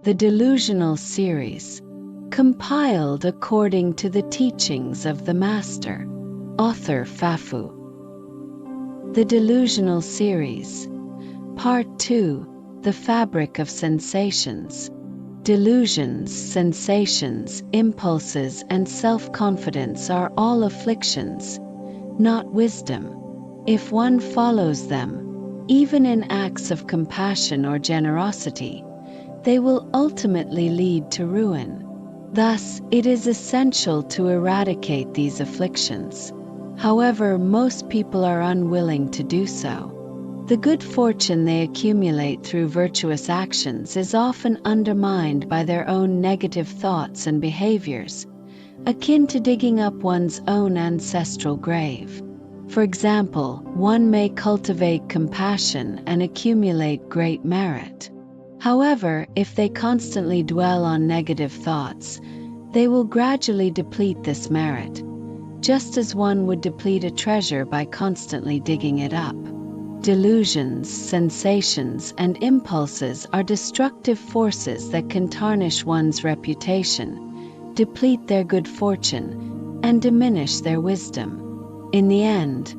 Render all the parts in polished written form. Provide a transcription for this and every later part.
The Delusional Series, compiled according to the teachings of the Master, author Fafu. The Delusional Series, Part 2, The Fabric of Sensations. Delusions, sensations, impulses, and self-confidence are all afflictions, not wisdom. If one follows them, even in acts of compassion or generosity, they will ultimately lead to ruin. Thus, it is essential to eradicate these afflictions. However, most people are unwilling to do so. The good fortune they accumulate through virtuous actions is often undermined by their own negative thoughts and behaviors, akin to digging up one's own ancestral grave. For example, one may cultivate compassion and accumulate great merit. However, if they constantly dwell on negative thoughts, they will gradually deplete this merit, just as one would deplete a treasure by constantly digging it up. Delusions, sensations, and impulses are destructive forces that can tarnish one's reputation, deplete their good fortune, and diminish their wisdom. In the end,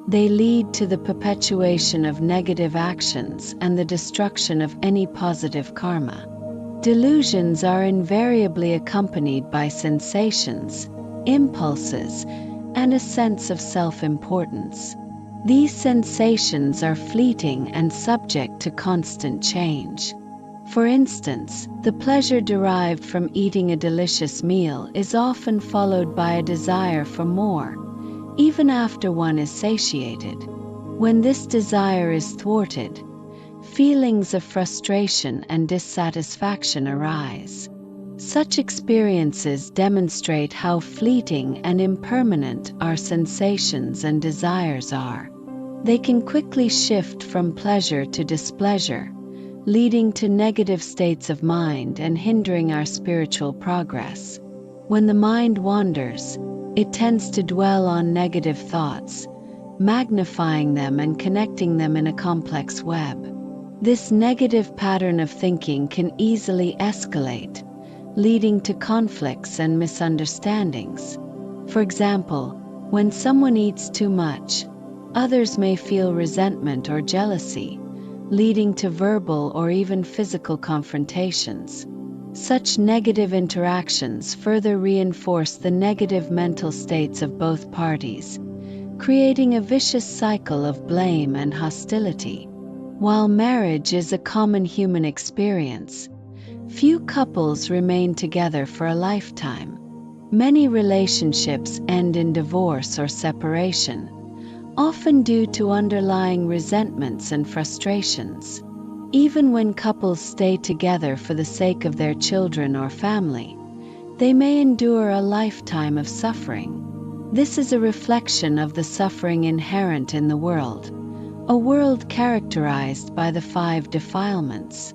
they lead to the perpetuation of negative actions and the destruction of any positive karma. Delusions are invariably accompanied by sensations, impulses, and a sense of self-importance. These sensations are fleeting and subject to constant change. For instance, the pleasure derived from eating a delicious meal is often followed by a desire for more, even after one is satiated. When this desire is thwarted, feelings of frustration and dissatisfaction arise. Such experiences demonstrate how fleeting and impermanent our sensations and desires are. They can quickly shift from pleasure to displeasure, leading to negative states of mind and hindering our spiritual progress. When the mind wanders, it tends to dwell on negative thoughts, magnifying them and connecting them in a complex web. This negative pattern of thinking can easily escalate, leading to conflicts and misunderstandings. For example, when someone eats too much, others may feel resentment or jealousy, leading to verbal or even physical confrontations. Such negative interactions further reinforce the negative mental states of both parties, creating a vicious cycle of blame and hostility. While marriage is a common human experience, few couples remain together for a lifetime. Many relationships end in divorce or separation, often due to underlying resentments and frustrations. Even when couples stay together for the sake of their children or family, they may endure a lifetime of suffering. This is a reflection of the suffering inherent in the world, a world characterized by the 5 defilements.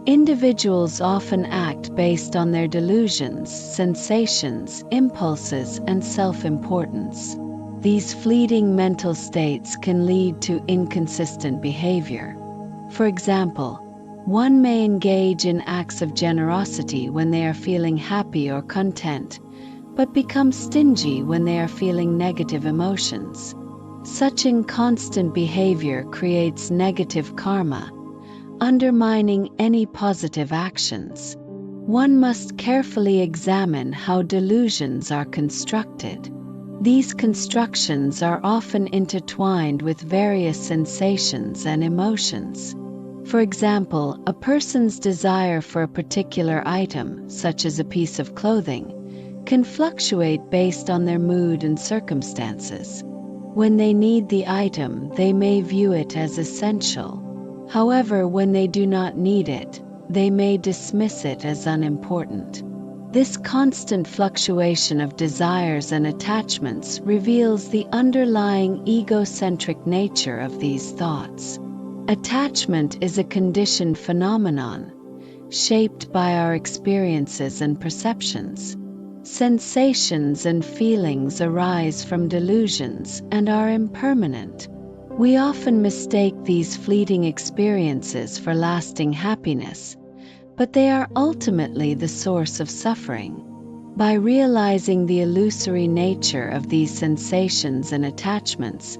Individuals often act based on their delusions, sensations, impulses, and self-importance. These fleeting mental states can lead to inconsistent behavior. For example, one may engage in acts of generosity when they are feeling happy or content, but become stingy when they are feeling negative emotions. Such inconstant behavior creates negative karma, undermining any positive actions. One must carefully examine how delusions are constructed. These constructions are often intertwined with various sensations and emotions. For example, a person's desire for a particular item, such as a piece of clothing, can fluctuate based on their mood and circumstances. When they need the item, they may view it as essential. However, when they do not need it, they may dismiss it as unimportant. This constant fluctuation of desires and attachments reveals the underlying egocentric nature of these thoughts. Attachment is a conditioned phenomenon, shaped by our experiences and perceptions. Sensations and feelings arise from delusions and are impermanent. We often mistake these fleeting experiences for lasting happiness, but they are ultimately the source of suffering. By realizing the illusory nature of these sensations and attachments,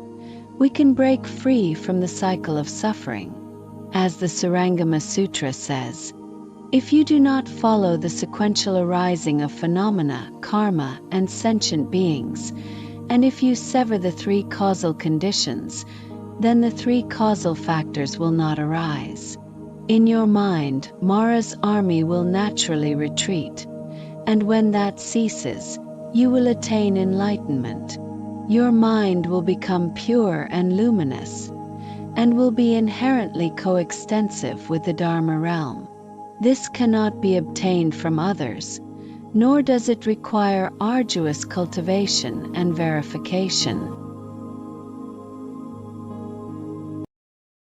we can break free from the cycle of suffering. As the Surangama Sutra says, if you do not follow the sequential arising of phenomena, karma, and sentient beings, and if you sever the three causal conditions, then the three causal factors will not arise. In your mind, Mara's army will naturally retreat, and when that ceases, you will attain enlightenment. Your mind will become pure and luminous, and will be inherently coextensive with the Dharma realm. This cannot be obtained from others, nor does it require arduous cultivation and verification.